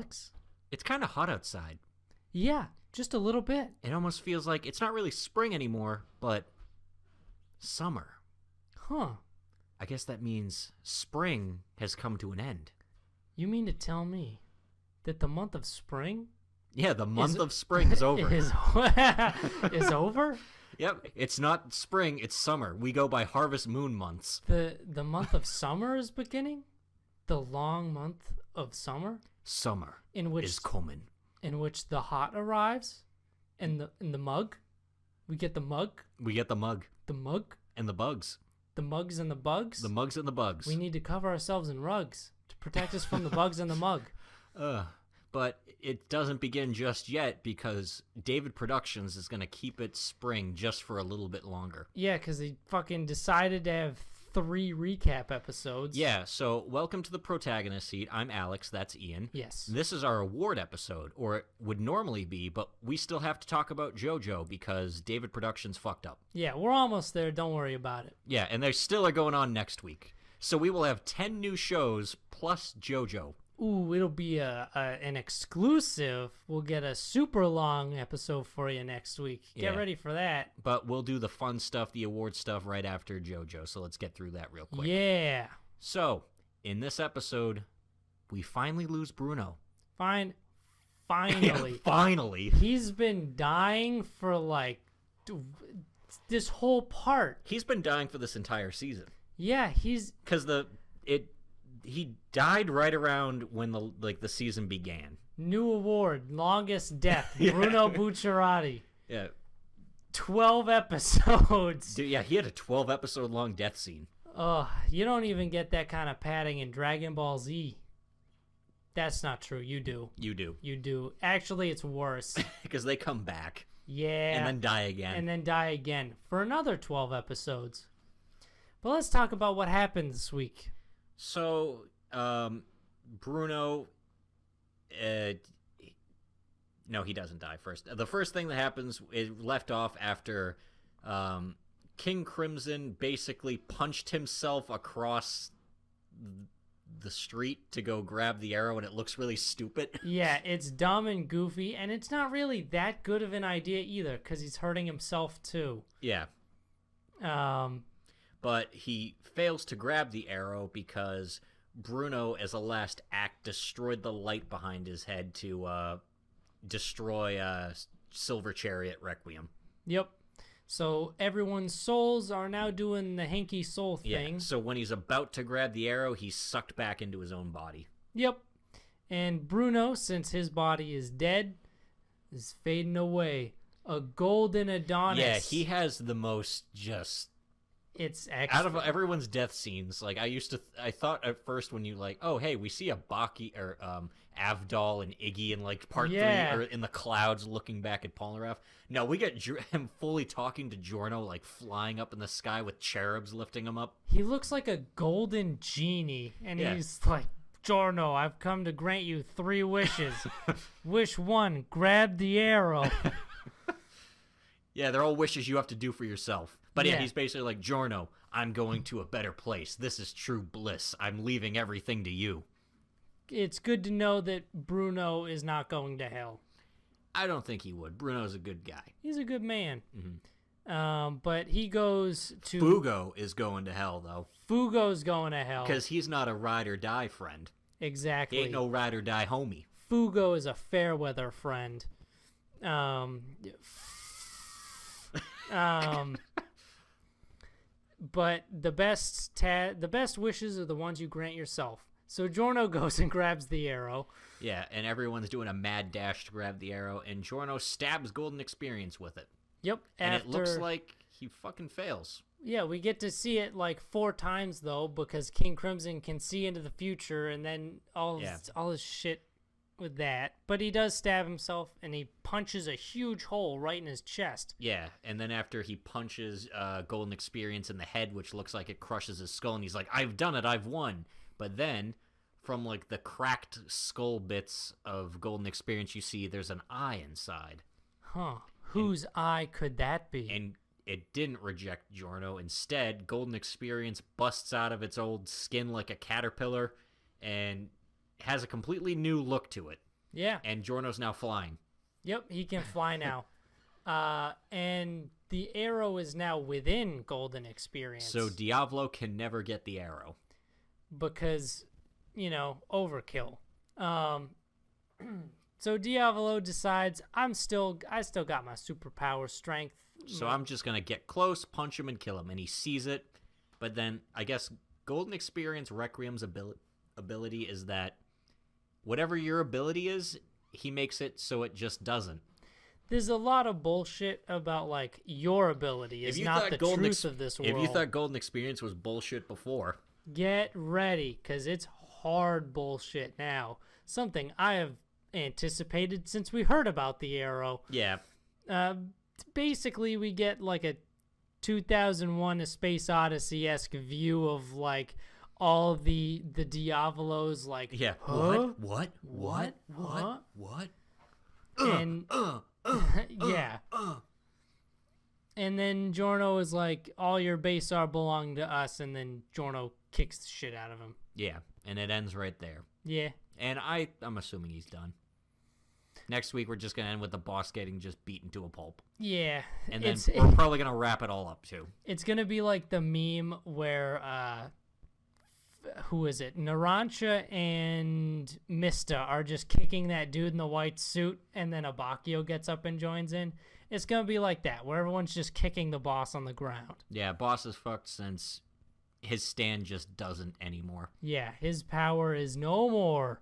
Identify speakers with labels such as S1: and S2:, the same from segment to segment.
S1: Alex?
S2: It's kind of hot outside.
S1: Yeah, just a little bit.
S2: It almost feels like it's not really spring anymore, but summer.
S1: Huh.
S2: I guess that means spring has come to an end.
S1: You mean to tell me that the month of spring
S2: Yeah, the month of spring is over.
S1: is over?
S2: Yep, it's not spring, it's summer. We go by harvest moon months.
S1: The month of summer is beginning? The long month of summer?
S2: Summer
S1: which
S2: is coming.
S1: In which the hot arrives? And the mug? We get the mug?
S2: We get the mug.
S1: The mug?
S2: And the bugs.
S1: The mugs and the bugs?
S2: The mugs and the bugs.
S1: We need to cover ourselves in rugs to protect us from the bugs and the mug.
S2: But it doesn't begin just yet because David Productions is going to keep it spring just for a little bit longer.
S1: Yeah, because they fucking decided to have 3 recap episodes.
S2: Yeah, so welcome to the Protagonist seat. I'm Alex, that's Ian.
S1: Yes.
S2: This is our award episode, or it would normally be, but we still have to talk about JoJo because David Productions fucked up.
S1: Yeah, we're almost there. Don't worry about it.
S2: Yeah, and they still are going on next week. So we will have 10 new shows plus JoJo.
S1: Ooh, it'll be an exclusive. We'll get a super long episode for you next week. Get ready for that.
S2: But we'll do the fun stuff, the award stuff, right after JoJo. So let's get through that real quick.
S1: Yeah.
S2: So, in this episode, we finally lose Bruno.
S1: Finally.
S2: Yeah, finally.
S1: He's been dying for like this whole part.
S2: He's been dying for this entire season.
S1: Yeah, he's
S2: because he died right around when the season began.
S1: New award, longest death,
S2: Yeah.
S1: Bruno Bucciarati.
S2: Yeah.
S1: 12 episodes.
S2: Dude, yeah, he had a 12-episode long death scene.
S1: You don't even get that kind of padding in Dragon Ball Z. That's not true. You do.
S2: You do.
S1: You do. Actually, it's worse.
S2: Because they come back.
S1: Yeah.
S2: And then die again.
S1: And then die again for another 12 episodes. But let's talk about what happened this week.
S2: So, Bruno, no, he doesn't die first. The first thing that happens is left off after King Crimson basically punched himself across the street to go grab the arrow, and it looks really stupid.
S1: Yeah, it's dumb and goofy, and it's not really that good of an idea either, because he's hurting himself too.
S2: Yeah. But he fails to grab the arrow because Bruno, as a last act, destroyed the light behind his head to destroy Silver Chariot Requiem.
S1: Yep. So everyone's souls are now doing the hanky soul thing.
S2: Yeah, so when he's about to grab the arrow, he's sucked back into his own body.
S1: Yep. And Bruno, since his body is dead, is fading away. A golden Adonis.
S2: Yeah, he has the most just...
S1: It's extra.
S2: Out of everyone's death scenes, like I thought at first when you like, oh hey, we see a Baki or Avdol and Iggy in like part 3 or in the clouds looking back at Polnareff. No, we get him fully talking to Giorno, like flying up in the sky with cherubs lifting him up.
S1: He looks like a golden genie, and he's like, Giorno, I've come to grant you 3 wishes. Wish 1, grab the arrow.
S2: Yeah, they're all wishes you have to do for yourself. But yeah, he's basically like, Giorno, I'm going to a better place. This is true bliss. I'm leaving everything to you.
S1: It's good to know that Bruno is not going to hell.
S2: I don't think he would. Bruno's a good guy.
S1: He's a good man.
S2: Mm-hmm.
S1: But he goes to...
S2: Fugo is going to hell, though.
S1: Fugo's going to hell.
S2: Because he's not a ride-or-die friend.
S1: Exactly.
S2: He ain't no ride-or-die homie.
S1: Fugo is a fair-weather friend. But the best wishes are the ones you grant yourself. So Giorno goes and grabs the arrow.
S2: Yeah, and everyone's doing a mad dash to grab the arrow, and Giorno stabs Golden Experience with it.
S1: Yep.
S2: And it looks like he fucking fails.
S1: Yeah, we get to see it like 4 times, though, because King Crimson can see into the future, and then all his shit with that. But he does stab himself, and he punches a huge hole right in his chest.
S2: Yeah, and then after he punches Golden Experience in the head, which looks like it crushes his skull, and he's like, I've done it, I've won. But then, from like the cracked skull bits of Golden Experience, you see there's an eye inside.
S1: Huh. Whose eye could that be?
S2: And it didn't reject Giorno. Instead, Golden Experience busts out of its old skin like a caterpillar and has a completely new look to it.
S1: Yeah.
S2: And Giorno's now flying.
S1: Yep, he can fly now. And the arrow is now within Golden Experience.
S2: So Diavolo can never get the arrow.
S1: Because, overkill. So Diavolo decides, I still got my superpower strength.
S2: So I'm just going to get close, punch him, and kill him. And he sees it. But then, I guess, Golden Experience Requiem's ability is that whatever your ability is, he makes it so it just doesn't.
S1: There's a lot of bullshit about, like, your ability is not the truth of this world.
S2: If you thought Golden Experience was bullshit before,
S1: get ready, because it's hard bullshit now. Something I have anticipated since we heard about the arrow.
S2: Yeah.
S1: Basically, we get, like, a 2001 A Space Odyssey-esque view of, like, all the Diavolos, like,
S2: yeah.
S1: huh?
S2: What?
S1: And yeah. And then Giorno is like, all your base art belong to us, and then Giorno kicks the shit out of him.
S2: Yeah, and it ends right there.
S1: Yeah.
S2: And I'm assuming he's done. Next week, we're just going to end with the boss getting just beaten to a pulp.
S1: Yeah.
S2: And then we're probably going to wrap it all up, too.
S1: It's going to be like the meme where, who is it? Narancia and Mista are just kicking that dude in the white suit, and then Abakio gets up and joins in. It's going to be like that, where everyone's just kicking the boss on the ground.
S2: Yeah, boss is fucked since his stand just doesn't anymore.
S1: Yeah, his power is no more.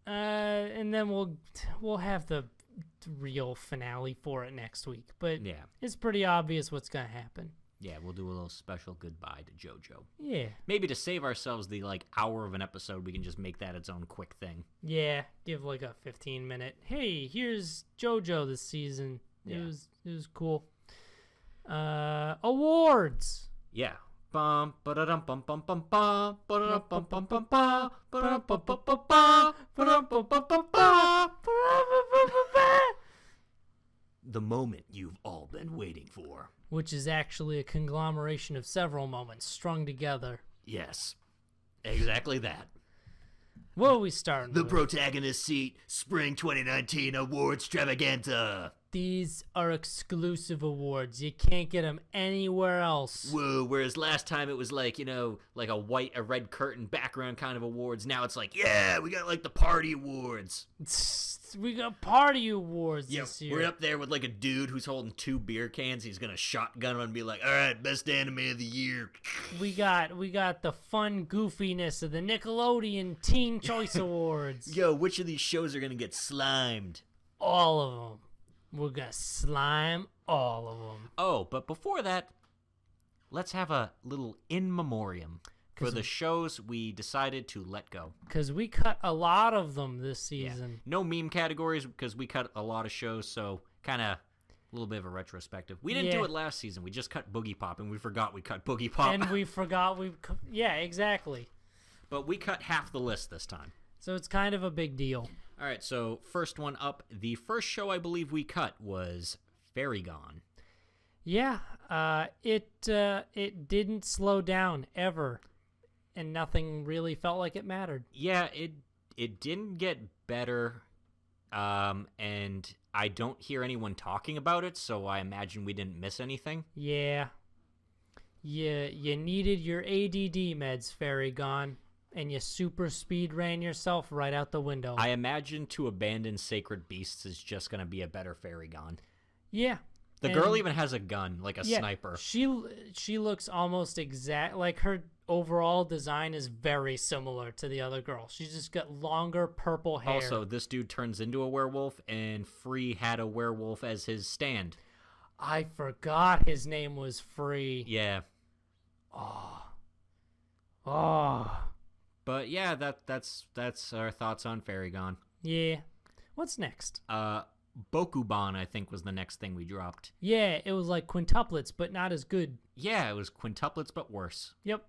S1: And then we'll have the real finale for it next week. But
S2: yeah,
S1: it's pretty obvious what's going to happen.
S2: Yeah, we'll do a little special goodbye to JoJo.
S1: Yeah.
S2: Maybe to save ourselves the, hour of an episode, we can just make that its own quick thing.
S1: Yeah, give, a 15-minute, hey, here's JoJo this season.
S2: Yeah.
S1: It was cool. Awards.
S2: Yeah. Bum ba-da-dum bum bum bum bum ba-da-dum bum bum bum bum ba-da-dum bum bum bum bum ba-da-dum bum bum bum bum. The moment you've all been waiting for.
S1: Which is actually a conglomeration of several moments strung together.
S2: Yes. Exactly that.
S1: What are we starting
S2: The
S1: with?
S2: Protagonist Seat Spring 2019 Awards Extravaganza.
S1: These are exclusive awards. You can't get them anywhere else.
S2: Whoa, whereas last time it was like a red curtain background kind of awards. Now it's like, yeah, we got the party awards.
S1: We got party awards this year.
S2: We're up there with a dude who's holding 2 beer cans. He's gonna shotgun them and be like, all right, best anime of the year.
S1: We got the fun goofiness of the Nickelodeon Teen Choice Awards.
S2: Yo, which of these shows are gonna get slimed?
S1: All of them. We're gonna slime all of them.
S2: Oh, but before that, let's have a little in memoriam for the shows we decided to let go.
S1: Because we cut a lot of them this season.
S2: Yeah. No meme categories because we cut a lot of shows, so kind of a little bit of a retrospective. We didn't do it last season. We just cut Boogie Pop, and we forgot we cut Boogie Pop.
S1: And we forgot yeah, exactly.
S2: But we cut half the list this time.
S1: So it's kind of a big deal.
S2: All right, so first one up. The first show I believe we cut was Fairy Gone.
S1: Yeah, it didn't slow down ever, and nothing really felt like it mattered.
S2: Yeah, it didn't get better, and I don't hear anyone talking about it, so I imagine we didn't miss anything.
S1: Yeah. You needed your ADD meds, Fairy Gone. And you super speed ran yourself right out the window.
S2: I imagine To Abandon Sacred Beasts is just going to be a better Fairy Gone.
S1: Yeah.
S2: The girl even has a gun, like a sniper.
S1: She looks almost exact. Like, her overall design is very similar to the other girl. She's just got longer purple hair.
S2: Also, this dude turns into a werewolf, and Free had a werewolf as his stand.
S1: I forgot his name was Free.
S2: Yeah.
S1: Oh.
S2: But yeah, that's our thoughts on Fairy Gone.
S1: Yeah. What's next?
S2: Bokuban, I think, was the next thing we dropped.
S1: Yeah, it was like quintuplets, but not as good.
S2: Yeah, it was quintuplets, but worse.
S1: Yep.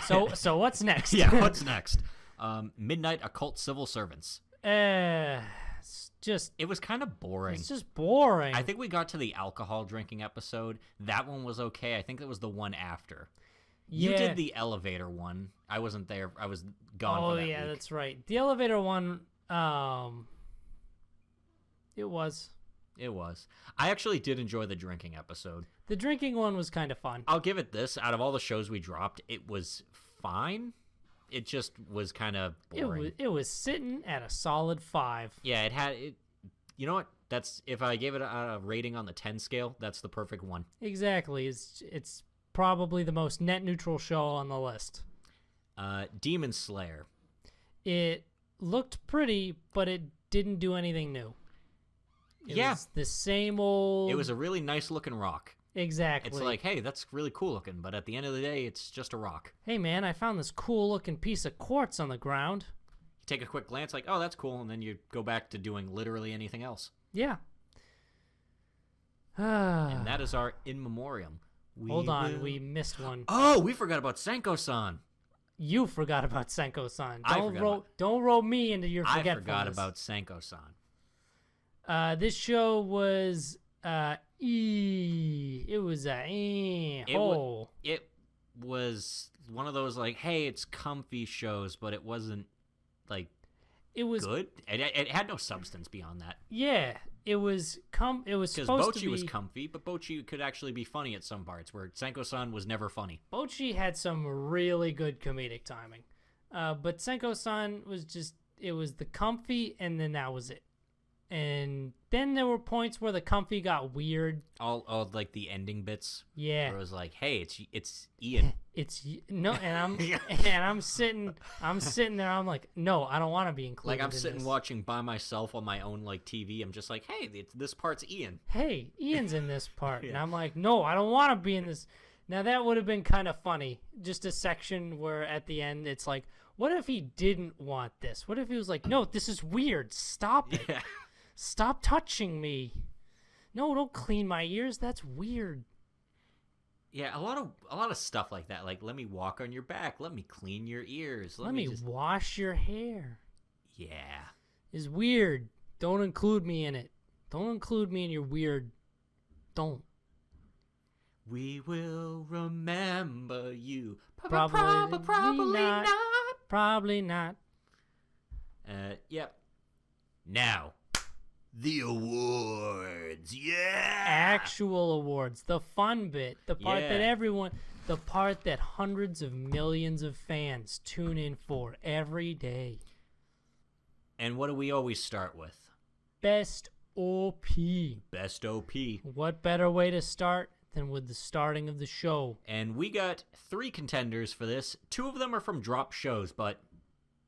S2: So
S1: what's next?
S2: Yeah, what's next? Midnight Occult Civil Servants.
S1: It
S2: was kind of boring.
S1: It's just boring.
S2: I think we got to the alcohol drinking episode. That one was okay. I think it was the one after. You
S1: Yeah.
S2: did the elevator one. I wasn't there. I was gone for that
S1: yeah,
S2: week.
S1: that's right. The elevator one, it was.
S2: It was. I actually did enjoy the drinking episode.
S1: The drinking one was kind of fun.
S2: I'll give it this. Out of all the shows we dropped, it was fine. It just was kind of boring.
S1: It was sitting at a solid 5.
S2: Yeah, it had it. You know what? That's if I gave it a rating on the 10 scale, that's the perfect one.
S1: Exactly. It's probably the most net neutral show on the list.
S2: Demon Slayer.
S1: It looked pretty, but it didn't do anything new. It was the same old.
S2: It was a really nice looking rock.
S1: Exactly.
S2: It's like, hey, that's really cool looking, but at the end of the day, it's just a rock.
S1: Hey, man, I found this cool looking piece of quartz on the ground.
S2: You take a quick glance, like, oh, that's cool, and then you go back to doing literally anything else.
S1: Yeah.
S2: And that is our in memoriam.
S1: Hold on, we missed one.
S2: Oh, we forgot about Senko-san.
S1: You forgot about Senko-san.
S2: Don't
S1: Don't roll me into your forgetfulness.
S2: I forgot about Senko-san.
S1: This show was it was
S2: It was one of those like, hey, it's comfy shows, but it wasn't like good. It had no substance beyond that.
S1: Yeah, it was
S2: because
S1: supposed to be.
S2: Bocchi was comfy, but Bocchi could actually be funny at some parts, where Senko-san was never funny.
S1: Bocchi had some really good comedic timing, but Senko-san was just it was the comfy, and then that was it. And then there were points where the comfy got weird.
S2: All like the ending bits.
S1: Yeah.
S2: Where it was like, hey, it's Ian.
S1: And I'm sitting there. I'm like, no, I don't want to be included.
S2: Like I'm sitting watching by myself on my own like TV. I'm just like, hey, this part's Ian.
S1: Hey, Ian's in this part,
S2: Yeah.
S1: and I'm like, no, I don't want to be in this. Now that would have been kind of funny. Just a section where at the end it's like, what if he didn't want this? What if he was like, no, this is weird. Stop it.
S2: Yeah.
S1: Stop touching me. No, don't clean my ears. That's weird.
S2: Yeah, a lot of stuff like that. Like, let me walk on your back. Let me clean your ears.
S1: Let me wash your hair.
S2: Yeah.
S1: Is weird. Don't include me in it. Don't include me in your weird. Don't.
S2: We will remember you.
S1: Probably not. Probably not.
S2: Yep. Now, the awards. Yeah.
S1: Actual awards. The fun bit. The part the part that hundreds of millions of fans tune in for every day.
S2: And what do we always start with?
S1: Best OP.
S2: Best OP.
S1: What better way to start than with the starting of the show?
S2: And we got 3 contenders for this. 2 of them are from drop shows, but,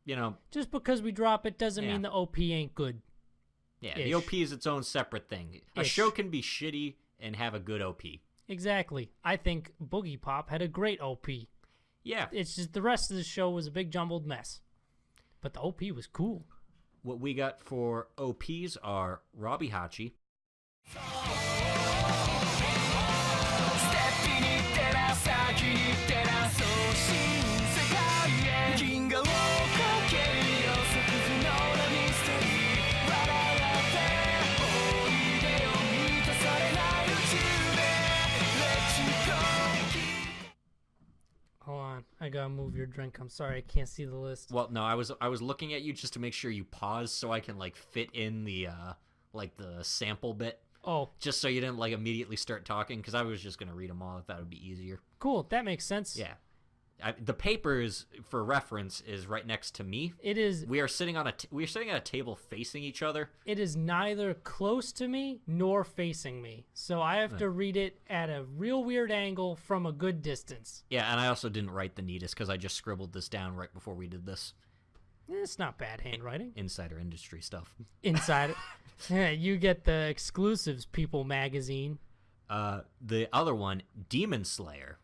S2: you know.
S1: Just because we drop it doesn't mean the OP ain't good.
S2: Yeah, the OP is its own separate thing. A show can be shitty and have a good OP.
S1: Exactly. I think Boogie Pop had a great OP.
S2: Yeah.
S1: It's just the rest of the show was a big jumbled mess. But the OP was cool.
S2: What we got for OPs are Robbie Hachi.
S1: Hold on, I gotta move your drink. I'm sorry, I can't see the list.
S2: Well, no, I was looking at you just to make sure you paused so I can like fit in the the sample bit.
S1: Oh,
S2: just so you didn't like immediately start talking, because I was just gonna read them all if that would be easier.
S1: Cool, that makes sense.
S2: Yeah, the papers for reference is right next to me.
S1: It is.
S2: We are sitting at a table facing each other.
S1: It is neither close to me nor facing me, so I have to read it at a real weird angle from a good distance.
S2: Yeah, and I also didn't write the neatest because I just scribbled this down right before we did this.
S1: It's not bad handwriting.
S2: Insider industry stuff.
S1: Insider. Yeah, you get the exclusives, People Magazine.
S2: The other one, Demon Slayer.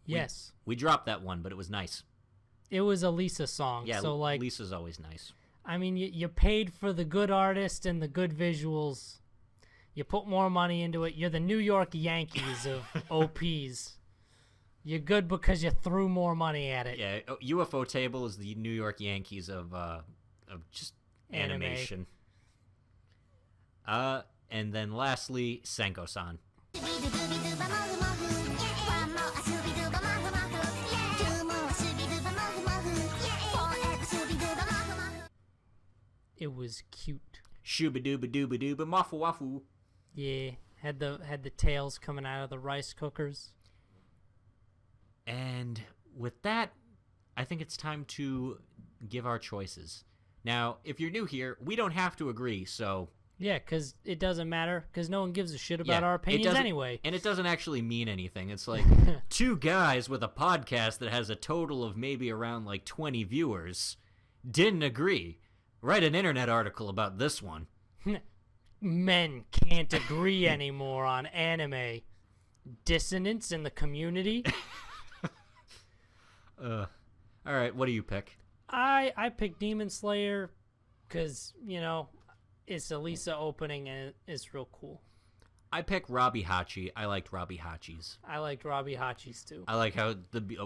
S1: Yes.
S2: We dropped that one, but it was nice.
S1: It was a Lisa song.
S2: Yeah,
S1: so like
S2: Lisa's always nice.
S1: I mean, you paid for the good artist and the good visuals. You put more money into it. You're the New York Yankees of OPs. You're good because you threw more money at it.
S2: Yeah, UFO Table is the New York Yankees of just animation. And then lastly, Senko-san.
S1: It was cute.
S2: Shooba-dooba-dooba-dooba, mafu-wafu.
S1: Yeah, had the tails coming out of the rice cookers.
S2: And with that, I think it's time to give our choices. Now, if you're new here, we don't have to agree, so...
S1: Yeah, because it doesn't matter, because no one gives a shit about our opinions anyway.
S2: And it doesn't actually mean anything. It's like two guys with a podcast that has a total of maybe around like 20 viewers didn't agree. Write an internet article about this one.
S1: Men can't agree anymore on anime. Dissonance in the community.
S2: All right, what do you pick?
S1: I picked Demon Slayer because, you know, it's a Lisa opening and it's real cool.
S2: I picked Robbie Hachi. I liked Robbie Hachi's.
S1: I liked Robbie Hachi's too.
S2: I like how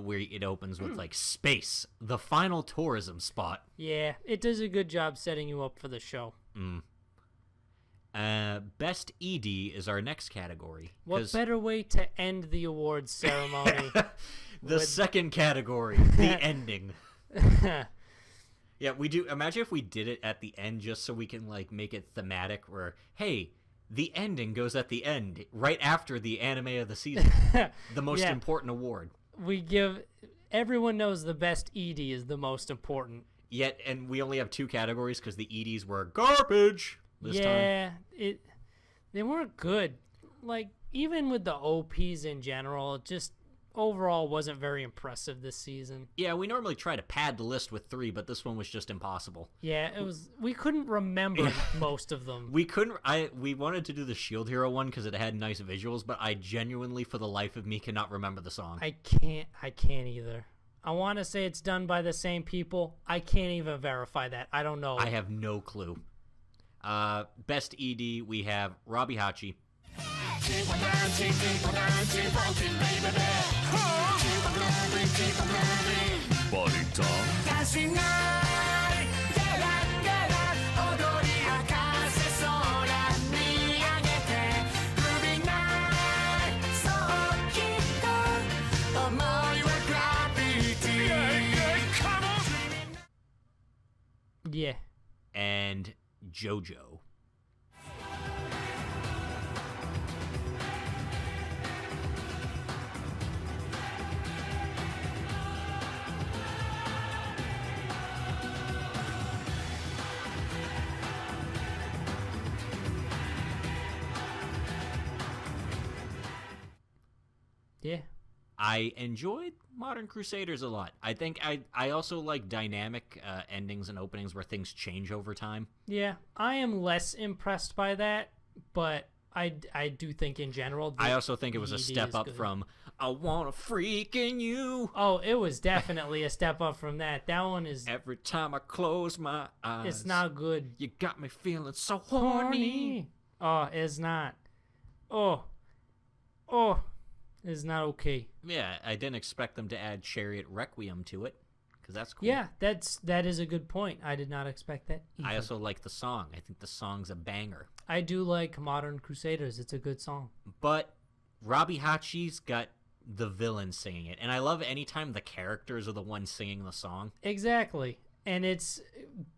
S2: where it opens with like space, the final tourism spot.
S1: Yeah, it does a good job setting you up for the show.
S2: Best ED is our next category.
S1: What better way to end the awards ceremony?
S2: Second category, the ending. Yeah, we do. Imagine if we did it at the end just so we can like make it thematic where, hey, the ending goes at the end, right after the anime of the season. The most important award.
S1: We give... Everyone knows the best ED is the most important.
S2: Yet, and we only have two categories because the EDs were garbage this time.
S1: Yeah, they weren't good. Like, even with the OPs in general, it just overall wasn't very impressive this season.
S2: Yeah, we normally try to pad the list with 3, but this one was just impossible.
S1: Yeah, it was. We couldn't remember most of them.
S2: We couldn't. We wanted to do the Shield Hero one because it had nice visuals, but I genuinely, for the life of me, cannot remember the song.
S1: I can't either. I want to say it's done by the same people. I can't even verify that. I don't know.
S2: I have no clue. Best ED, we have Robbie Hachi. Keep on dancing, funkin' baby. Keep on moving, keep on moving. Body talk. Dancing night. Get up, get up. Odori akase sora ni agete. Groovy night. So kitto. Omoi wa gravity. Come on.
S1: Yeah.
S2: And JoJo.
S1: Yeah.
S2: I enjoyed Modern Crusaders a lot. I think I also like dynamic endings and openings where things change over time.
S1: Yeah, I am less impressed by that, but I do think in general...
S2: I also think it was a step up from, I want a freak in you.
S1: Oh, it was definitely a step up from that. That one is...
S2: Every time I close my eyes...
S1: It's not good.
S2: You got me feeling so horny.
S1: Oh, it's not. Oh. It's not okay.
S2: Yeah, I didn't expect them to add Chariot Requiem to it, because that's cool.
S1: Yeah, that is a good point. I did not expect that either.
S2: I also like the song. I think the song's a banger.
S1: I do like Modern Crusaders. It's a good song.
S2: But Robbie Hachi's got the villain singing it, and I love anytime the characters are the ones singing the song.
S1: Exactly. And it's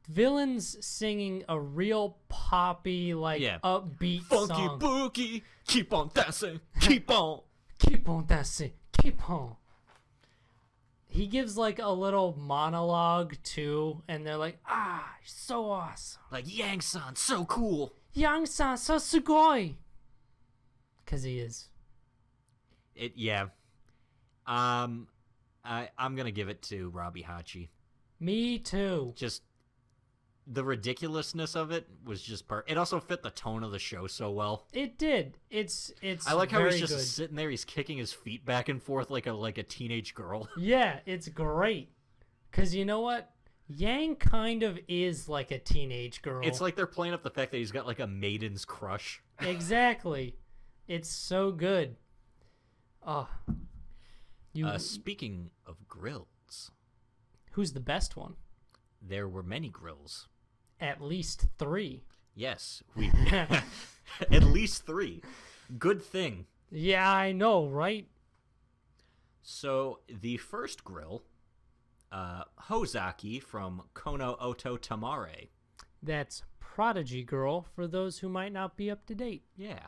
S1: villains singing a real poppy, upbeat
S2: Funky
S1: song.
S2: boogie, keep on dancing, keep on.
S1: Keep on dancing, keep on. He gives like a little monologue too, and they're like, so awesome.
S2: Like, Yang-san, so cool.
S1: Yang-san, so sugoi. Because he is.
S2: Yeah. I'm going to give it to Robbie Hachi.
S1: Me too.
S2: Just the ridiculousness of it was just it also fit the tone of the show so well.
S1: It did. It's
S2: I like how he's just
S1: good.
S2: sitting there, he's kicking his feet back and forth like a teenage girl.
S1: Yeah, it's great. Cuz you know what? Yang kind of is like a teenage girl.
S2: It's like they're playing up the fact that he's got like a maiden's crush.
S1: Exactly. It's so good. Oh.
S2: Speaking of grills,
S1: who's the best one?
S2: There were many grills.
S1: At least 3.
S2: Yes, at least 3. Good thing.
S1: Yeah, I know, right?
S2: So the first grill, Hozaki from Kono Oto Tamare.
S1: That's Prodigy Girl for those who might not be up to date.
S2: Yeah.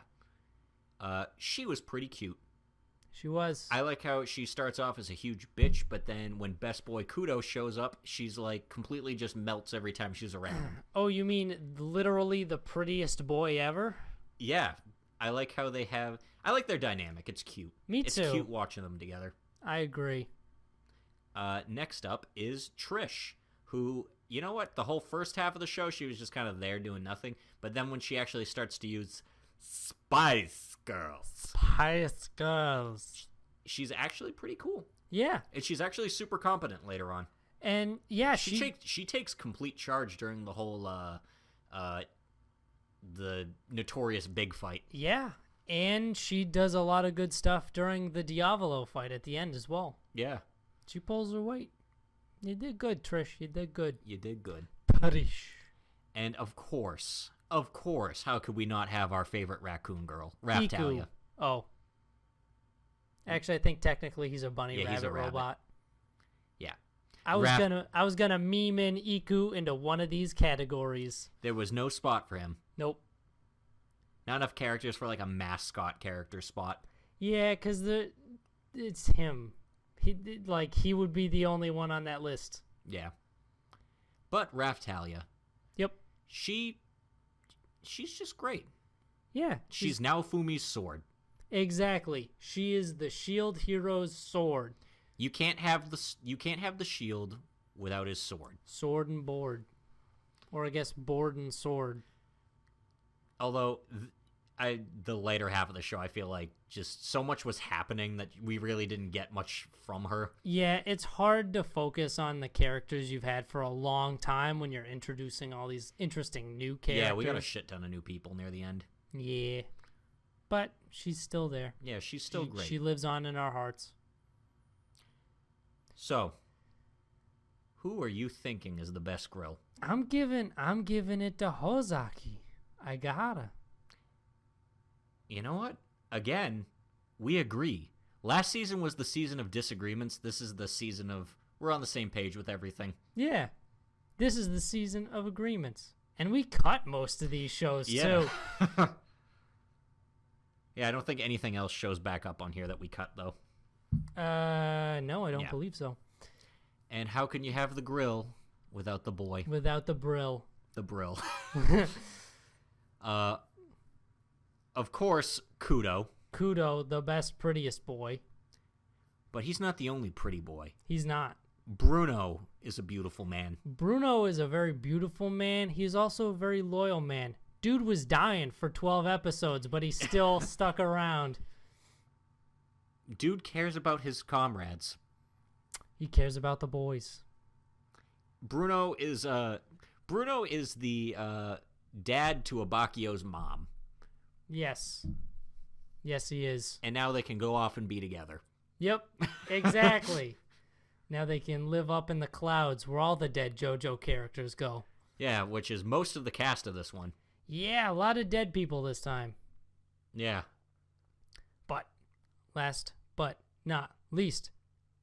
S2: She was pretty cute.
S1: She was.
S2: I like how she starts off as a huge bitch, but then when Best Boy Kudo shows up, she's like completely just melts every time she's around.
S1: Oh, you mean literally the prettiest boy ever?
S2: Yeah. I like how I like their dynamic. It's cute.
S1: Me too.
S2: It's cute watching them together.
S1: I agree.
S2: Next up is Trish, who, you know what? The whole first half of the show, she was just kind of there doing nothing. But then when she actually starts to use Spice Girls, she's actually pretty cool.
S1: Yeah.
S2: And she's actually super competent later on.
S1: And yeah,
S2: she takes complete charge during the whole the notorious big fight.
S1: Yeah. And she does a lot of good stuff during the Diavolo fight at the end as well.
S2: Yeah.
S1: She pulls her weight. You did good, Trish. You did good.
S2: You did good.
S1: Trish.
S2: And of course, how could we not have our favorite raccoon girl, Raphtalia?
S1: Oh. Actually, I think technically he's a bunny rabbit
S2: he's a rabbit.
S1: robot.
S2: Yeah.
S1: I was gonna meme in Iku into one of these categories.
S2: There was no spot for him.
S1: Nope.
S2: Not enough characters for like a mascot character spot.
S1: Yeah, because it's him. He would be the only one on that list.
S2: Yeah. But Raphtalia.
S1: Yep.
S2: She's just great.
S1: Yeah.
S2: She's Naofumi's sword.
S1: Exactly. She is the shield hero's sword.
S2: You can't have the shield without his sword.
S1: Sword and board. Or I guess board and sword.
S2: Although the later half of the show, I feel like just so much was happening that we really didn't get much from her.
S1: Yeah, it's hard to focus on the characters you've had for a long time when you're introducing all these interesting new characters.
S2: Yeah, we got a shit ton of new people near the end.
S1: Yeah. But she's still there.
S2: Yeah, she's still great.
S1: She lives on in our hearts.
S2: So, who are you thinking is the best grill?
S1: I'm giving it to Hozaki. I gotta.
S2: You know what? Again, we agree. Last season was the season of disagreements. This is the season of we're on the same page with everything.
S1: Yeah. This is the season of agreements. And we cut most of these shows, too.
S2: Yeah, I don't think anything else shows back up on here that we cut, though.
S1: No, I don't believe so.
S2: And how can you have the grill without the boy?
S1: Without the brill.
S2: The brill. Of course, Kudo.
S1: Kudo, the best, prettiest boy.
S2: But he's not the only pretty boy.
S1: He's not.
S2: Bruno is a beautiful man.
S1: Bruno is a very beautiful man. He's also a very loyal man. Dude was dying for 12 episodes, but he still stuck around.
S2: Dude cares about his comrades.
S1: He cares about the boys.
S2: Bruno is the dad to Abakio's mom.
S1: Yes. Yes, he is.
S2: And now they can go off and be together.
S1: Yep, exactly. Now they can live up in the clouds where all the dead JoJo characters go.
S2: Yeah, which is most of the cast of this one.
S1: Yeah, a lot of dead people this time.
S2: Yeah.
S1: But, last but not least,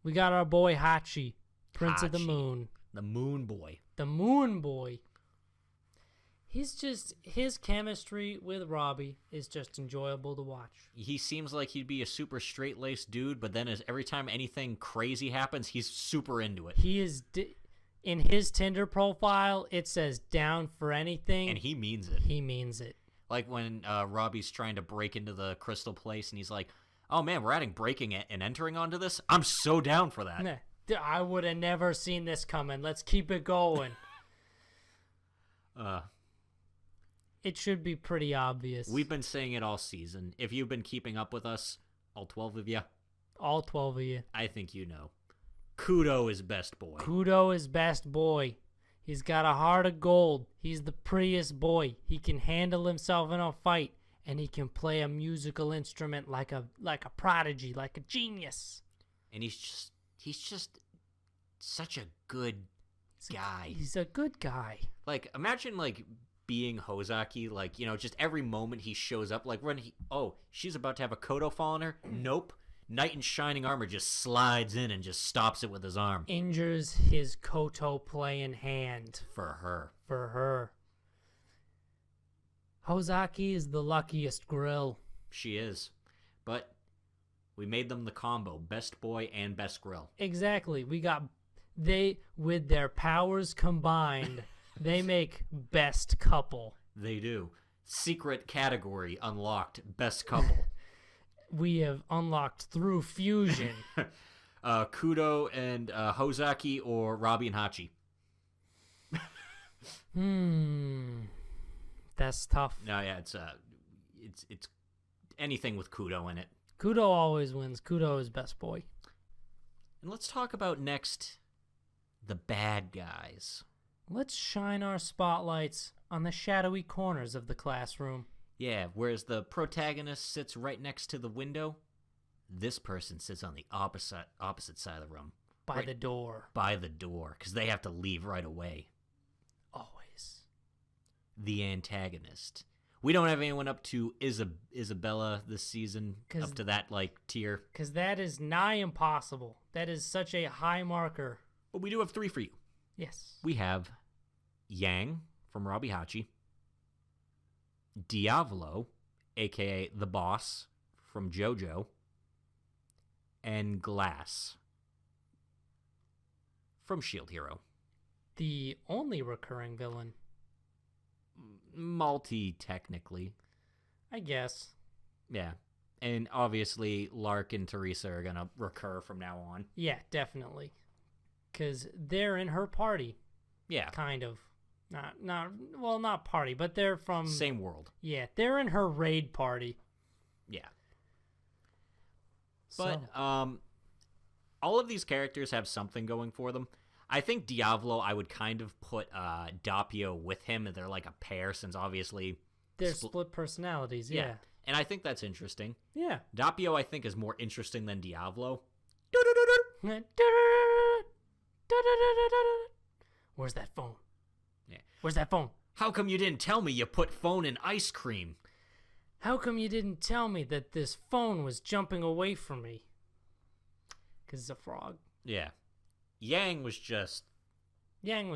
S1: we got our boy Hachi, Prince of the Moon.
S2: The Moon Boy.
S1: The Moon Boy. His chemistry with Robbie is just enjoyable to watch.
S2: He seems like he'd be a super straight-laced dude, but then every time anything crazy happens, he's super into it.
S1: He is, in his Tinder profile, it says down for anything.
S2: And he means it.
S1: He means it.
S2: Like when Robbie's trying to break into the crystal place, and he's like, oh man, we're adding breaking and entering onto this? I'm so down for that.
S1: Nah, I would have never seen this coming. Let's keep it going. It should be pretty obvious.
S2: We've been saying it all season. If you've been keeping up with us, all 12 of you.
S1: All 12 of you.
S2: I think you know. Kudo is best boy.
S1: Kudo is best boy. He's got a heart of gold. He's the prettiest boy. He can handle himself in a fight, and he can play a musical instrument like a prodigy, like a genius.
S2: And he's just such a good guy.
S1: He's a good guy.
S2: Like, imagine, like, being Hozaki, like, you know, just every moment he shows up, like, when she's about to have a Kodo fall on her. Nope. Knight in shining armor just slides in and just stops it with his arm.
S1: Injures his Koto playing hand.
S2: For her.
S1: Hozaki is the luckiest grill.
S2: She is. But we made them the combo. Best boy and best grill.
S1: Exactly. With their powers combined, they make best couple.
S2: They do. Secret category unlocked. Best couple.
S1: We have unlocked through fusion.
S2: Kudo and Hozaki, or Robbie and Hachi.
S1: That's tough.
S2: No, yeah, it's anything with Kudo in it.
S1: Kudo always wins. Kudo is best boy.
S2: And let's talk about next the bad guys.
S1: Let's shine our spotlights on the shadowy corners of the classroom.
S2: Yeah, whereas the protagonist sits right next to the window, this person sits on the opposite side of the room.
S1: By the door.
S2: By the door, because they have to leave right away.
S1: Always.
S2: The antagonist. We don't have anyone up to Isabella this season, up to that, like, tier.
S1: Because that is nigh impossible. That is such a high marker.
S2: But we do have 3 for you.
S1: Yes.
S2: We have Yang from Robbie Hachi, Diavolo, a.k.a. the boss from JoJo, and Glass from Shield Hero.
S1: The only recurring villain.
S2: Technically.
S1: I guess.
S2: Yeah. And obviously, Lark and Teresa are going to recur from now on.
S1: Yeah, definitely. Because they're in her party.
S2: Yeah.
S1: Kind of. Not party, but they're from...
S2: Same world.
S1: Yeah, they're in her raid party.
S2: Yeah. But, all of these characters have something going for them. I think Diavolo, I would kind of put Doppio with him. They're like a pair, since obviously...
S1: They're split personalities, yeah.
S2: And I think that's interesting.
S1: Yeah.
S2: Doppio, I think, is more interesting than Diavolo.
S1: Where's that phone?
S2: Yeah.
S1: Where's that phone?
S2: How come you didn't tell me you put phone in ice cream?
S1: How come you didn't tell me that this phone was jumping away from me? Because it's a frog.
S2: Yeah. Yang was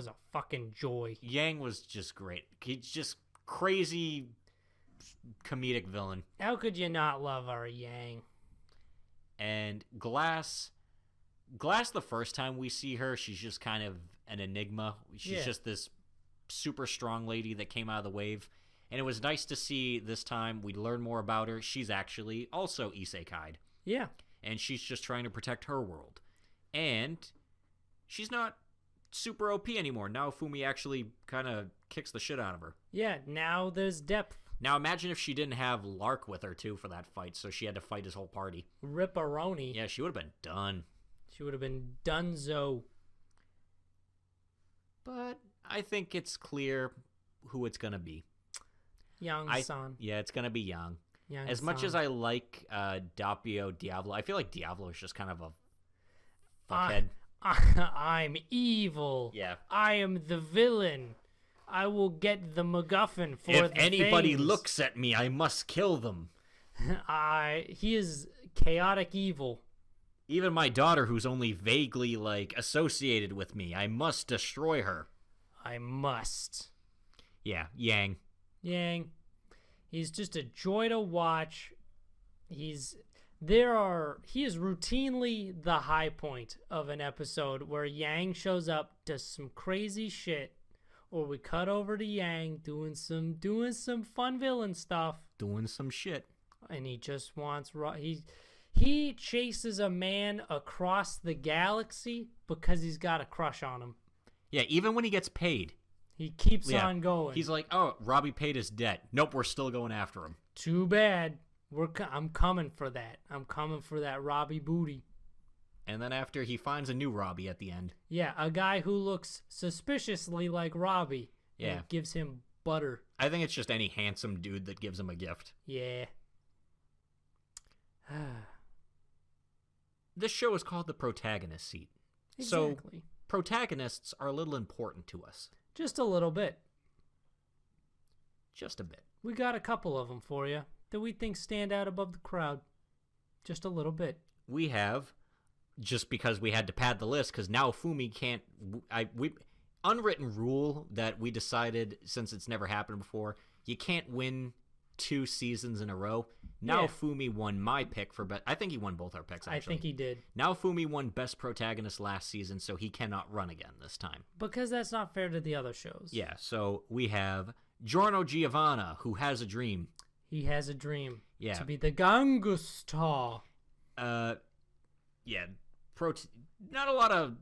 S1: a fucking joy.
S2: Yang was just great. He's just crazy comedic villain.
S1: How could you not love our Yang?
S2: And Glass, the first time we see her, she's just kind of an enigma. She's just this super strong lady that came out of the wave. And it was nice to see this time we learn more about her. She's actually also isekai'd.
S1: Yeah.
S2: And she's just trying to protect her world. And she's not super OP anymore. Now Fumi actually kind of kicks the shit out of her.
S1: Yeah, now there's depth.
S2: Now imagine if she didn't have Lark with her, too, for that fight, so she had to fight his whole party.
S1: Ripperoni.
S2: Yeah, she would have been done.
S1: She would have been donezo.
S2: But I think it's clear who it's going to be.
S1: Yang-san.
S2: Yeah, it's going to be Yang.
S1: Yang-san.
S2: As much as I like Doppio Diavolo, I feel like Diavolo is just kind of a fuckhead.
S1: I'm evil.
S2: Yeah.
S1: I am the villain. I will get the MacGuffin for
S2: if
S1: the
S2: anybody
S1: things.
S2: looks at me, I must kill them.
S1: He is chaotic evil.
S2: Even my daughter, who's only vaguely, like, associated with me, I must destroy her.
S1: I must.
S2: Yeah, Yang.
S1: He's just a joy to watch. He is routinely the high point of an episode where Yang shows up, does some crazy shit, or we cut over to Yang doing some fun villain stuff.
S2: Doing some shit.
S1: And he just wants... He chases a man across the galaxy because he's got a crush on him.
S2: Yeah, even when he gets paid.
S1: He keeps on going.
S2: He's like, oh, Robbie paid his debt. Nope, we're still going after him.
S1: Too bad. I'm coming for that. I'm coming for that Robbie booty.
S2: And then after, he finds a new Robbie at the end.
S1: Yeah, a guy who looks suspiciously like Robbie.
S2: Yeah.
S1: And gives him butter.
S2: I think it's just any handsome dude that gives him a gift.
S1: Yeah.
S2: this show is called The Protagonist Seat.
S1: Exactly.
S2: So protagonists are a little important to us.
S1: Just a little bit.
S2: Just a bit.
S1: We got a couple of them for you that we think stand out above the crowd. Just a little bit.
S2: We have, just because we had to pad the list, because now Fumi can't... unwritten rule that we decided, since it's never happened before, you can't win 2 seasons in a row. Now Fumi won my pick for best. I think he won both our picks, actually.
S1: I think he did.
S2: Now Fumi won best protagonist last season, so he cannot run again this time.
S1: Because that's not fair to the other shows.
S2: Yeah, so we have Giorno Giovanna, who has a dream.
S1: He has a dream.
S2: Yeah.
S1: To be the gangster.
S2: Yeah. Not a lot of...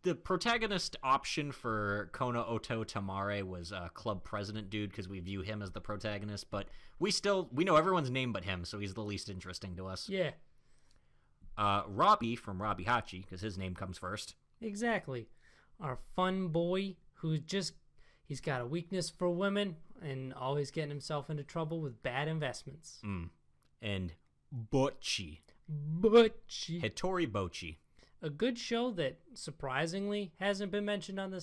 S2: The protagonist option for Kono Oto Tamare was club president dude, because we view him as the protagonist, but we know everyone's name but him, so he's the least interesting to us.
S1: Yeah.
S2: Robbie from Robbie Hachi, because his name comes first.
S1: Exactly. Our fun boy he's got a weakness for women and always getting himself into trouble with bad investments.
S2: And Bocchi. Hitori Bocchi.
S1: A good show that surprisingly hasn't been mentioned on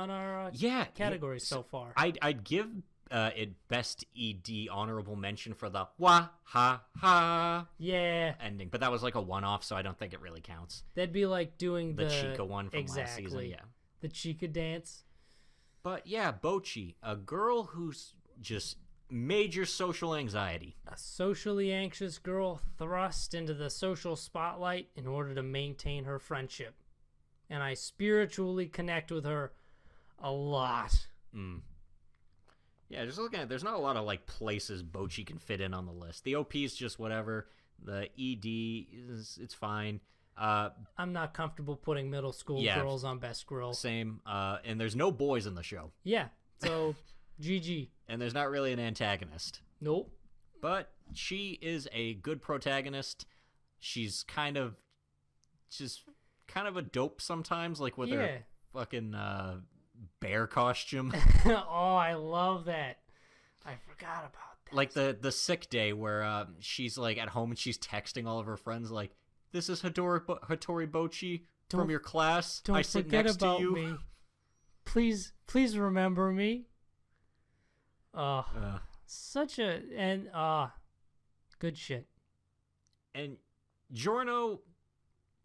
S1: our categories so far.
S2: I'd give it best ED honorable mention for the wah ha ha ending, but that was like a one-off, so I don't think it really counts.
S1: That'd be like doing
S2: the Chica one from last season. Yeah,
S1: the Chica dance.
S2: But yeah, Bocchi, a girl who's just major social anxiety.
S1: A socially anxious girl thrust into the social spotlight in order to maintain her friendship. And I spiritually connect with her a lot.
S2: Yeah, just looking at there's not a lot of like places Bocchi can fit in on the list. The OP is just whatever. The ED it's fine.
S1: I'm not comfortable putting middle school girls on best girl.
S2: Same. And there's no boys in the show.
S1: Yeah. So GG.
S2: And there's not really an antagonist.
S1: Nope.
S2: But she is a good protagonist. She's kind of a dope sometimes, like with her fucking bear costume.
S1: Oh, I love that. I forgot about that.
S2: Like the sick day where she's like at home and she's texting all of her friends like, "This is Hitori Bocchi from your class. I sit next to you.
S1: Me. Please remember me." Such a good shit.
S2: And Giorno,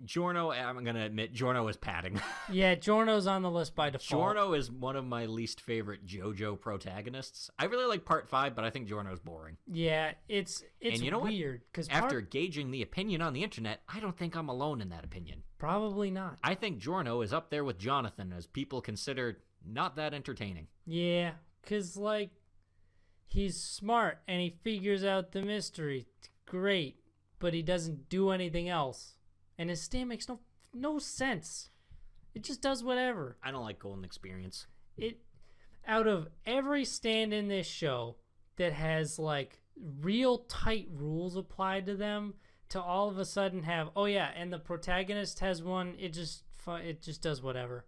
S2: I'm gonna admit, Giorno is padding.
S1: Yeah, Giorno's on the list by default.
S2: Giorno is one of my least favorite JoJo protagonists. I really like Part 5, but I think Giorno's boring.
S1: Yeah, it's and you know weird because
S2: after gauging the opinion on the internet, I don't think I'm alone in that opinion.
S1: Probably not.
S2: I think Giorno is up there with Jonathan as people consider not that entertaining.
S1: Yeah, because like he's smart and he figures out the mystery. Great, but he doesn't do anything else. And his stand makes no sense. It just does whatever.
S2: I don't like Golden Experience.
S1: Out of every stand in this show that has like real tight rules applied to them, to all of a sudden have, oh yeah, and the protagonist has one, it just does whatever.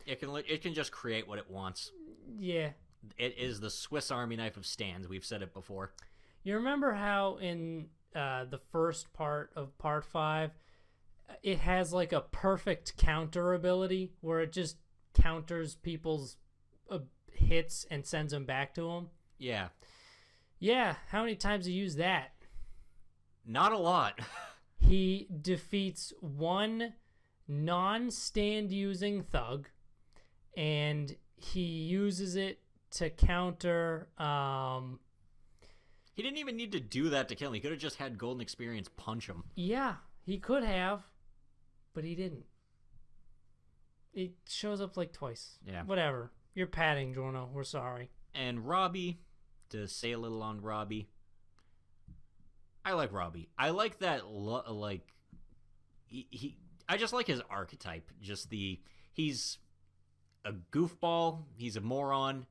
S2: It can just create what it wants.
S1: Yeah.
S2: It is the Swiss Army knife of stands. We've said it before.
S1: You remember how in the first part of Part 5, it has like a perfect counter ability where it just counters people's hits and sends them back to them?
S2: Yeah.
S1: Yeah, how many times do you use that?
S2: Not a lot.
S1: He defeats one non-stand using thug, and he uses it to counter
S2: he didn't even need to do that to kill him. He could have just had Golden Experience punch him.
S1: Yeah, he could have, but he didn't. It shows up like twice.
S2: Yeah.
S1: Whatever. You're padding, Giorno. We're sorry.
S2: And Robbie, to say a little on Robbie, I like Robbie. I like that, I just like his archetype. Just he's a goofball, he's a moron,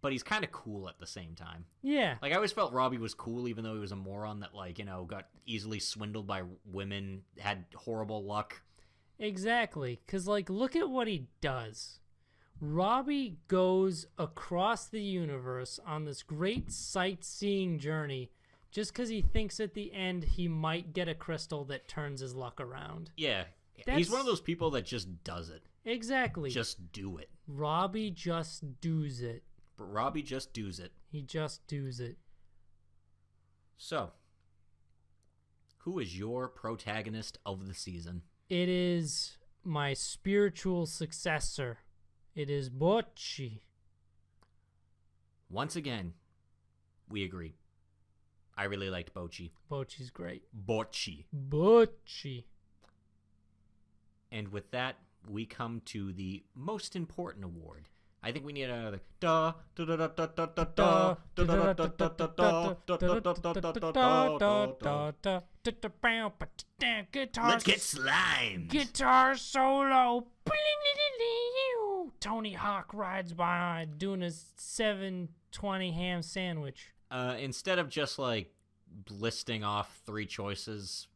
S2: but he's kind of cool at the same time.
S1: Yeah.
S2: Like, I always felt Robbie was cool, even though he was a moron that, like, you know, got easily swindled by women, had horrible luck.
S1: Exactly. Because, like, look at what he does. Robbie goes across the universe on this great sightseeing journey Just because he thinks at the end he might get a crystal that turns his luck around.
S2: Yeah. He's one of those people that just does it.
S1: Exactly.
S2: Just do it.
S1: Robbie just does it.
S2: Robbie just does it.
S1: He just does it.
S2: So, who is your protagonist of the season?
S1: It is my spiritual successor. It is Bocchi.
S2: Once again, we agree. I really liked Bocchi.
S1: Bocchi's great.
S2: Bocchi. And with that, we come to the most important award. I think we need another da da da da da da da da da da da da. Let's get slimed.
S1: Guitar solo. Tony Hawk rides by doing a 720 ham sandwich.
S2: Instead of just like listing off 3 choices,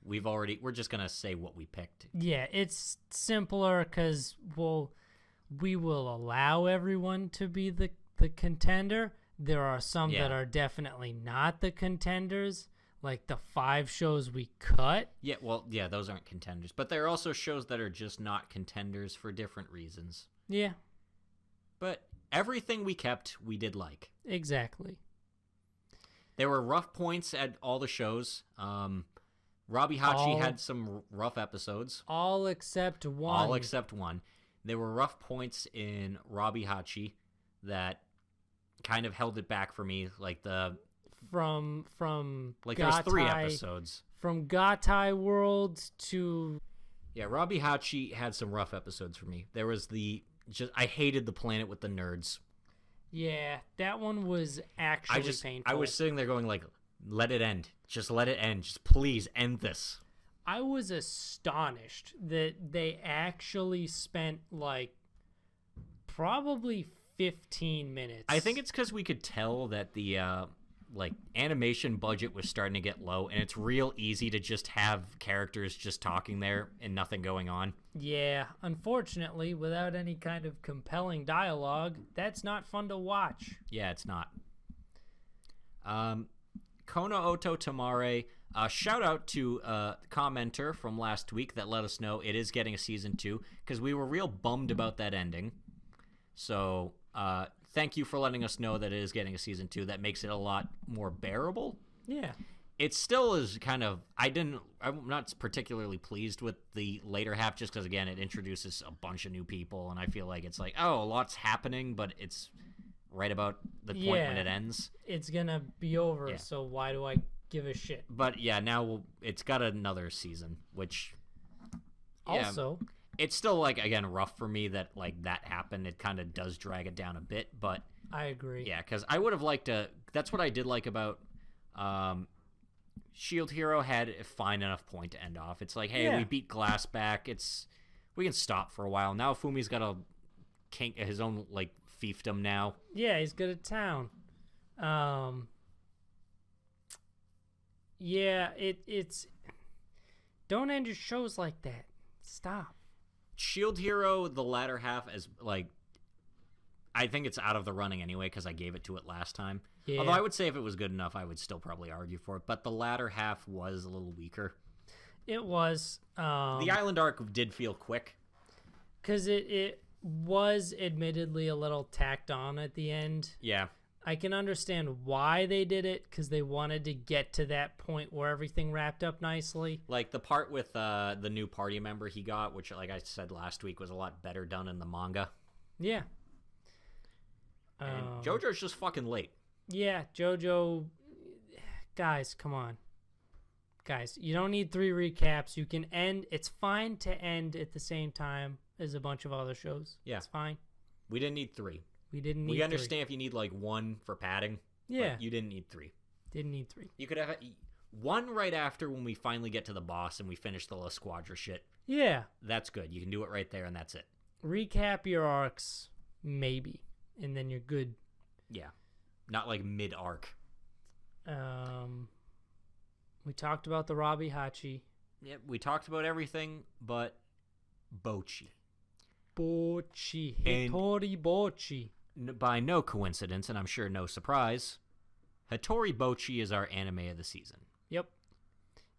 S2: we're just gonna say what we picked.
S1: Yeah, it's simpler because we will allow everyone to be the contender. There are some that are definitely not the contenders, like the 5 shows we cut.
S2: Yeah, well, yeah, those aren't contenders, but there are also shows that are just not contenders for different reasons.
S1: Yeah.
S2: But everything we kept, we did like.
S1: Exactly.
S2: There were rough points at all the shows. Robbie Hachi had some rough episodes.
S1: All except one.
S2: All except one. There were rough points in Robbie Hachi that kind of held it back for me, like
S1: from
S2: like there's 3 episodes.
S1: From Gatai World to
S2: Robbie Hachi had some rough episodes for me. There was I hated the planet with the nerds.
S1: Yeah, that one was actually painful.
S2: I was sitting there going like, let it end. Just let it end. Just please end this.
S1: I was astonished that they actually spent like probably 15 minutes.
S2: I think it's because we could tell that the animation budget was starting to get low, and it's real easy to just have characters just talking there and nothing going on.
S1: Yeah, unfortunately, without any kind of compelling dialogue, that's not fun to watch.
S2: Yeah, it's not. Kono Oto Tamare, shout out to a commenter from last week that let us know it is getting a season 2, because we were real bummed about that ending. So, thank you for letting us know that it is getting a season 2. That makes it a lot more bearable.
S1: Yeah.
S2: It still is kind of... I'm not particularly pleased with the later half, just because, again, it introduces a bunch of new people, and I feel like it's like, oh, a lot's happening, but it's right about the point when it ends.
S1: It's gonna be over, so why do I give a shit?
S2: But, yeah, now it's got another season, which...
S1: Also...
S2: It's still, like, again, rough for me that, like, that happened. It kind of does drag it down a bit, but...
S1: I agree.
S2: Yeah, because I would have liked to... That's what I did like about... Shield Hero had a fine enough point to end off. It's like, hey, we beat Glass back. We can stop for a while. Now Fumi's got his own, like, fiefdom now.
S1: Yeah, he's good at town. Yeah, it's... Don't end your shows like that. Stop.
S2: Shield Hero, the latter half, is like, I think it's out of the running anyway because I gave it to it last time. Yeah. Although I would say if it was good enough, I would still probably argue for it. But the latter half was a little weaker.
S1: It was.
S2: The island arc did feel quick.
S1: Because it was admittedly a little tacked on at the end.
S2: Yeah.
S1: I can understand why they did it, because they wanted to get to that point where everything wrapped up nicely.
S2: Like the part with the new party member he got, which, like I said last week, was a lot better done in the manga.
S1: Yeah.
S2: And JoJo's just fucking late.
S1: Yeah, JoJo... Guys, come on. Guys, you don't need 3 recaps. You can end... It's fine to end at the same time as a bunch of other shows. Yeah. It's fine.
S2: We didn't need 3.
S1: We
S2: understand if you need like 1 for padding.
S1: Yeah.
S2: But you didn't need 3.
S1: Didn't need 3.
S2: You could have 1 right after when we finally get to the boss and we finish the La Squadra shit.
S1: Yeah.
S2: That's good. You can do it right there and that's it.
S1: Recap your arcs, maybe. And then you're good.
S2: Yeah. Not like mid-arc.
S1: We talked about the Robbie Hachi.
S2: Yep, we talked about everything but Bocchi.
S1: Bocchi. Hitori Bocchi.
S2: By no coincidence, and I'm sure no surprise, Hattori Bochi is our anime of the season.
S1: Yep.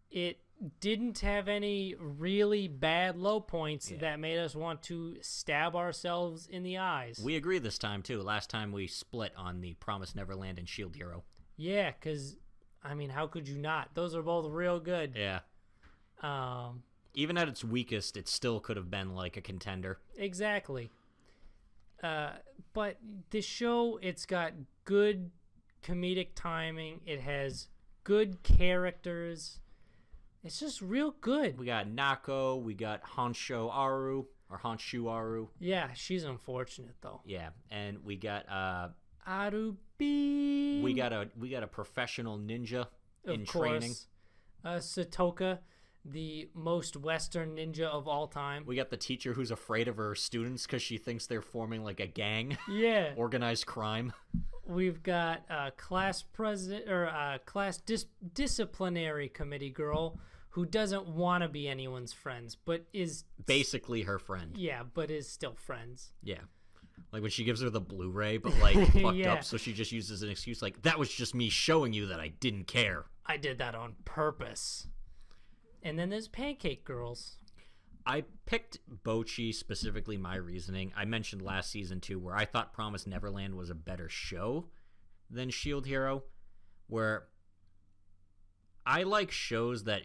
S1: It didn't have any really bad low points that made us want to stab ourselves in the eyes.
S2: We agree this time, too. Last time we split on the Promised Neverland and Shield Hero.
S1: Yeah, because, I mean, how could you not? Those are both real good.
S2: Yeah. Even at its weakest, it still could have been like a contender.
S1: Exactly. But this show, it's got good comedic timing. It has good characters. It's just real good.
S2: We got Nako. We got Honshu Aru.
S1: Yeah, she's unfortunate though.
S2: Yeah, and we got
S1: Arubi.
S2: We got a professional ninja in training.
S1: Satoka, the most Western ninja of all time.
S2: We got the teacher who's afraid of her students because she thinks they're forming like a gang.
S1: Yeah.
S2: Organized crime.
S1: We've got a class president or a class disciplinary committee girl who doesn't want to be anyone's friends, but is
S2: basically her friend.
S1: Yeah, but is still friends.
S2: Yeah. Like when she gives her the Blu-ray, but like fucked up, so she just uses an excuse like, that was just me showing you that I didn't care.
S1: I did that on purpose. And then there's Pancake Girls.
S2: I picked Bochi, specifically my reasoning. I mentioned last season, too, where I thought Promised Neverland was a better show than Shield Hero, where I like shows that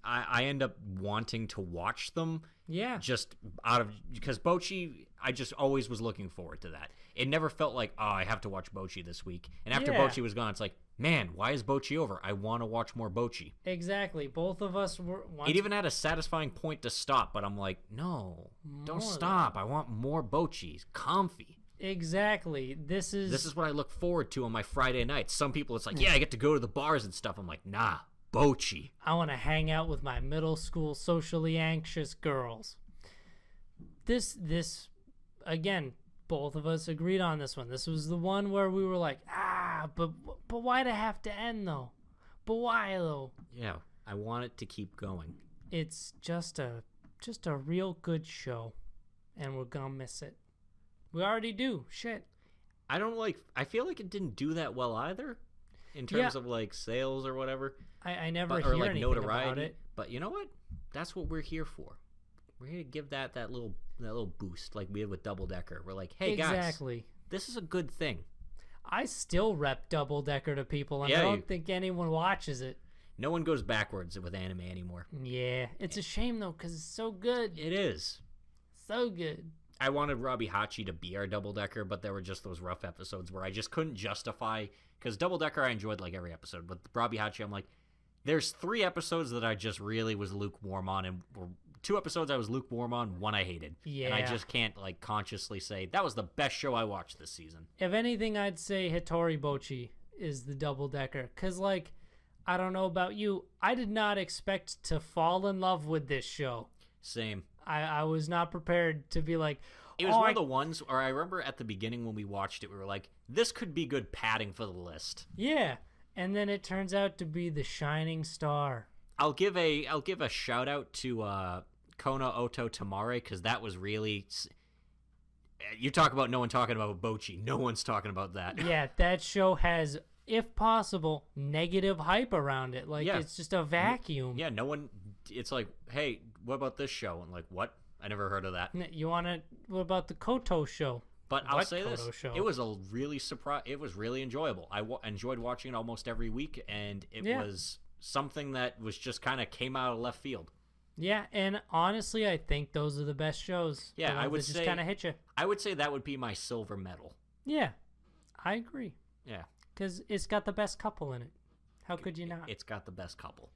S2: I end up wanting to watch them.
S1: Yeah.
S2: Just out of, because Bochi, I just always was looking forward to that. It never felt like, oh, I have to watch Bochi this week. And after Bochi was gone, it's like, man, why is Bochi over? I want to watch more Bochi.
S1: Exactly. Both of us were...
S2: It even had a satisfying point to stop, but I'm like, no, don't stop. I want more Bochi. Comfy.
S1: Exactly. This is
S2: what I look forward to on my Friday nights. Some people, it's like, yeah, I get to go to the bars and stuff. I'm like, nah, Bochi.
S1: I want to hang out with my middle school socially anxious girls. This again, both of us agreed on this one. This was the one where we were like, but why'd it have to end though? But why though?
S2: Yeah, I want it to keep going.
S1: It's just a real good show, and we're gonna miss it. We already do. Shit.
S2: I feel like it didn't do that well either, in terms of like sales or whatever.
S1: I never hear anything
S2: notoriety.
S1: about it.
S2: But you know what? That's what we're here for. We're here to give that little boost, like we did with Double Decker. We're like, hey guys, this is a good thing.
S1: I still rep Double Decker to people, and I don't think anyone watches it.
S2: No one goes backwards with anime anymore.
S1: Yeah, it's a shame though, because it's so good.
S2: It is
S1: so good.
S2: I wanted Robbie Hachi to be our Double Decker, but there were just those rough episodes where I just couldn't justify, because Double Decker I enjoyed like every episode, but Robbie Hachi, I'm like, there's 3 episodes that I just really was lukewarm on, and 2 episodes I was lukewarm on, 1 I hated. Yeah. And I just can't like consciously say that was the best show I watched this season.
S1: If anything, I'd say Hattori Bochi is the Double Decker, because like, I don't know about you, I did not expect to fall in love with this show.
S2: Same.
S1: I was not prepared to be like...
S2: It was one of the ones where I remember at the beginning when we watched it, we were like, this could be good padding for the list.
S1: Yeah, and then it turns out to be the shining star.
S2: I'll give a shout out to Kona Oto Tamare, because that was really... You talk about no one talking about Bochi. No one's talking about that.
S1: Yeah, that show has, if possible, negative hype around it. Like, it's just a vacuum.
S2: Yeah, no one... It's like, hey, what about this show? And like, what? I never heard of that.
S1: You want to... What about the Koto show?
S2: But I'll say this. It was a really it was really enjoyable. I enjoyed watching it almost every week, and it was something that was just kind of came out of left field.
S1: Yeah, and honestly, I think those are the best shows.
S2: Yeah, I would say...
S1: just kind of hit you.
S2: I would say that would be my silver medal.
S1: Yeah, I agree.
S2: Yeah.
S1: Because it's got the best couple in it. How could you not?
S2: It's got the best couple.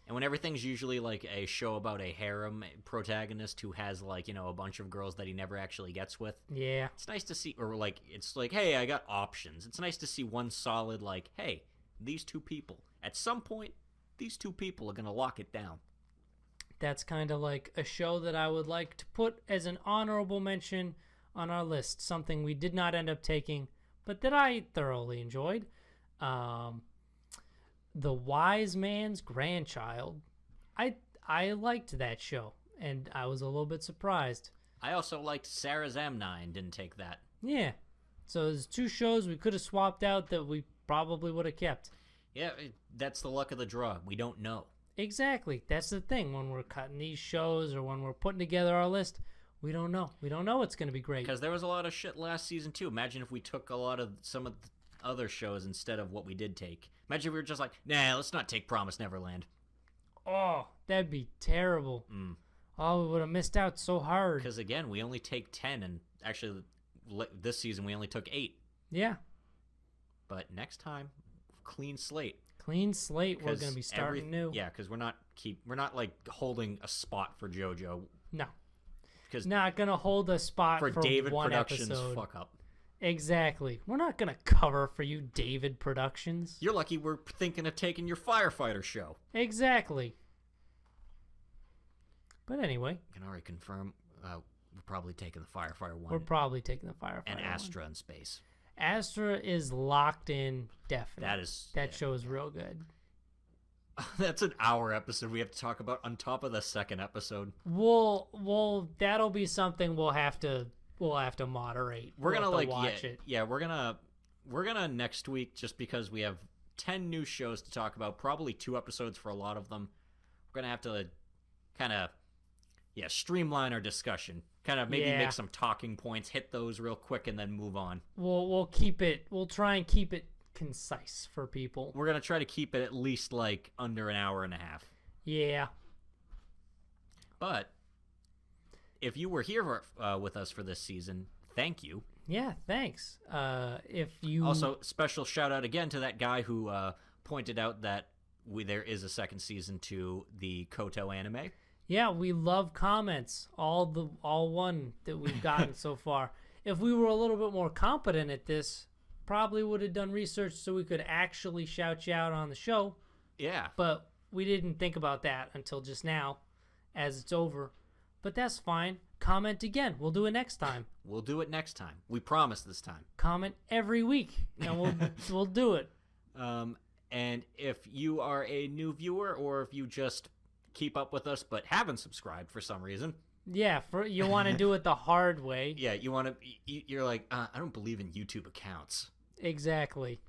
S2: And when everything's usually like a show about a harem protagonist who has like, you know, a bunch of girls that he never actually gets with.
S1: Yeah.
S2: It's nice to see, or like, it's like, hey, I got options. It's nice to see one solid, like, hey, these 2 people. At some point, these 2 people are going to lock it down.
S1: That's kind of like a show that I would like to put as an honorable mention on our list. Something we did not end up taking, but that I thoroughly enjoyed. The Wise Man's Grandchild. I liked that show, and I was a little bit surprised.
S2: I also liked Sarah Zamnine didn't take that.
S1: Yeah. So there's 2 shows we could have swapped out that we probably would have kept.
S2: Yeah, that's the luck of the draw. We don't know.
S1: Exactly. That's the thing. When we're cutting these shows or when we're putting together our list, we don't know. We don't know it's going to be great.
S2: Because there was a lot of shit last season, too. Imagine if we took a lot of some of the other shows instead of what we did take. Imagine if we were just like, nah, let's not take Promise Neverland.
S1: Oh, that'd be terrible. Oh, we would have missed out so hard.
S2: Because, again, we only take 10, and actually this season we only took 8.
S1: Yeah.
S2: But next time, clean slate.
S1: Clean slate. We're going to be starting new.
S2: Yeah, because we're not like holding a spot for JoJo.
S1: No.
S2: Because
S1: not going to hold a spot for
S2: David
S1: one
S2: Productions
S1: episode.
S2: fuck up.
S1: Exactly. We're not going to cover for you, David Productions.
S2: You're lucky we're thinking of taking your firefighter show.
S1: Exactly. But anyway.
S2: I can already confirm we're probably taking the firefighter one.
S1: We're probably taking the firefighter
S2: and
S1: one.
S2: Astra in space.
S1: Astra is locked in, definitely. That show is real good.
S2: That's an hour episode we have to talk about on top of the second episode.
S1: Well, that'll be something we'll have to moderate.
S2: We're gonna
S1: watch it.
S2: Yeah, we're gonna next week, just because we have 10 new shows to talk about, probably 2 episodes for a lot of them. We're gonna have to kind of streamline our discussion. Kind of maybe make some talking points, hit those real quick, and then move on.
S1: We'll try and keep it concise for people.
S2: We're gonna try to keep it at least like under an hour and a half.
S1: Yeah.
S2: But if you were here with us for this season, thank you.
S1: Yeah, thanks. If you
S2: also, special shout out again to that guy who pointed out that there is a second season to the Koto anime.
S1: Yeah, we love comments. All one that we've gotten so far. If we were a little bit more competent at this, probably would have done research so we could actually shout you out on the show.
S2: Yeah.
S1: But we didn't think about that until just now, as it's over. But that's fine. Comment again. We'll do it next time.
S2: We'll do it next time. We promise this time.
S1: Comment every week, and we'll do it.
S2: And if you are a new viewer, or if you just keep up with us but haven't subscribed for some reason,
S1: you want to do it the hard way.
S2: Yeah, you're like, I don't believe in YouTube accounts.
S1: Exactly.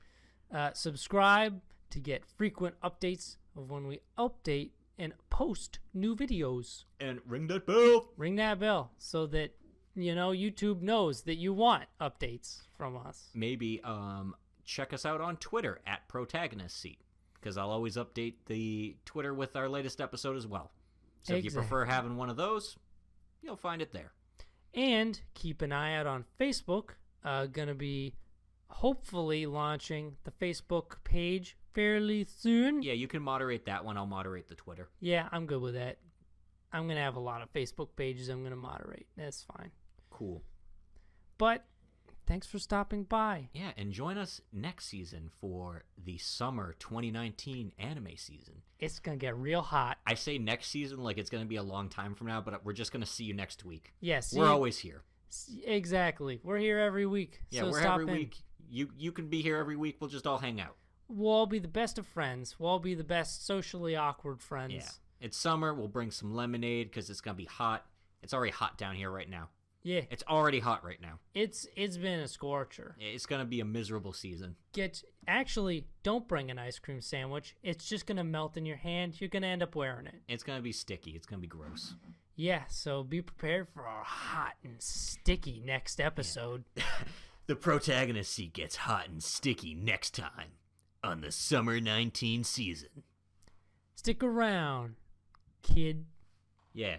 S1: Subscribe to get frequent updates of when we update and post new videos.
S2: And ring that bell.
S1: Ring that bell so that YouTube knows that you want updates from us.
S2: Maybe check us out on Twitter at Protagonist Seat, because I'll always update the Twitter with our latest episode as well. So if you prefer having one of those, you'll find it there.
S1: And keep an eye out on Facebook. Gonna be hopefully launching the Facebook page fairly soon.
S2: Yeah, you can moderate that one. I'll moderate the Twitter.
S1: Yeah, I'm good with that. I'm gonna have a lot of Facebook pages I'm gonna moderate. That's fine.
S2: Cool.
S1: But thanks for stopping by.
S2: Yeah, and join us next season for the summer 2019 anime season.
S1: It's going to get real hot.
S2: I say next season like it's going to be a long time from now, but we're just going to see you next week.
S1: Yes.
S2: We're always here.
S1: Exactly. We're here every week.
S2: Yeah,
S1: so
S2: we're
S1: stop
S2: every
S1: in.
S2: week. You can be here every week. We'll just all hang out.
S1: We'll all be the best of friends. We'll all be the best socially awkward friends.
S2: Yeah. It's summer. We'll bring some lemonade because it's going to be hot. It's already hot down here right now.
S1: Yeah.
S2: It's already hot right now.
S1: It's been a scorcher.
S2: It's going to be a miserable season.
S1: Actually, don't bring an ice cream sandwich. It's just going to melt in your hand. You're going to end up wearing it.
S2: It's going to be sticky. It's going to be gross.
S1: Yeah, so be prepared for our hot and sticky next episode.
S2: Yeah. The Protagonist Seat gets hot and sticky next time on the Summer 19 season.
S1: Stick around, kid.
S2: Yeah,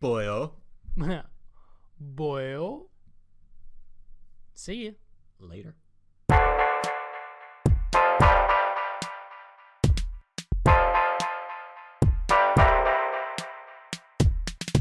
S2: boyo.
S1: Boyle. See ya.
S2: Later.